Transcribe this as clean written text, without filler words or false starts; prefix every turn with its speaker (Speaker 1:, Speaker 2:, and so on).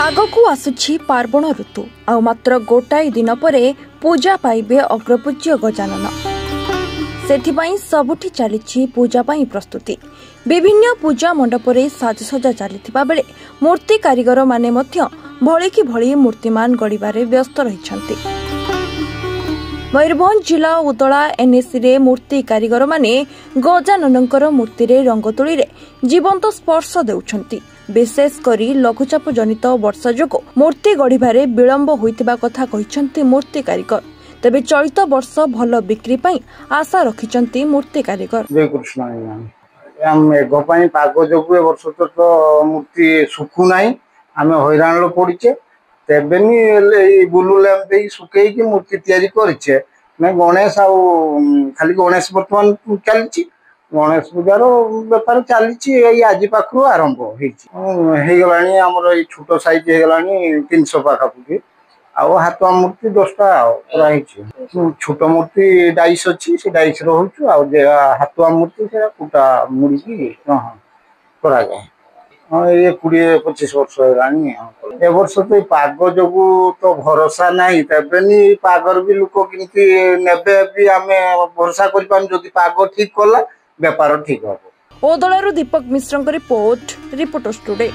Speaker 1: आगकू आसुछि पार्वण ऋतु आ मात्र गोटाए दिन पर पूजा पाइबे अग्रपूज्य गजानन। सेथिपाई सबुठी चली पूजा पाई प्रस्तुति। विभिन्न पूजा मंडपरे साजसजा चलिथिबा बेले मूर्ति कारीगर माने मध्य भଳି कि भଳି मूर्तिमान गढ़िबारे व्यस्त रहिछन्ति। मयूरभंज जिला उदला एनएसी रे मूर्ति कारीगर माने गजाननकर मूर्ति रे रंग तुली रे जीवंत स्पर्श देउछन्ति। विशेष करी लघुचाप जनित वर्षा जोगो मूर्ति गढ़िबारे विलंब होइतिबा कथा कहिछन्ति मूर्ति कारीगर। तेबे चलित वर्ष भल बिक्री पाई आशा रखिछन्ति मूर्ति कारीगर।
Speaker 2: जय कृष्ण। मेघ पाग जोगु ए वर्ष तो मूर्ति सुखु नाई आमे हैरान पड़चे तेबे नि बुलू लैम्प दे सुखे की मूर्ति तैयारी करछे ना गणेश आ खाली गणेश वर्तमान चलछि। गणेश पूजार बेपार चली आज पाखु आरंभ होगलानी आमर ये छोट साइज होगलानी 300 पाखापुखी आउ हाथ मूर्ति 10टा कराई। छोट मूर्ति डाइस अच्छी से डाइस रोचु हाथ मूर्ति से कुटा मुड़ी करा जाए। हाँ ये 20-25 वर्ष होगानी। ए वर्ष तो पाग जोगु तो भरोसा नहीं तेबे पागर भी लोक किमती नेबे भी आमे भरोसा करि पान जदि पाग ठीक कला बेपार ठीक हम।
Speaker 1: ओदलारू दीपक मिश्रଙ୍କ रिपोर्ट रिपोर्टर्स टुडे।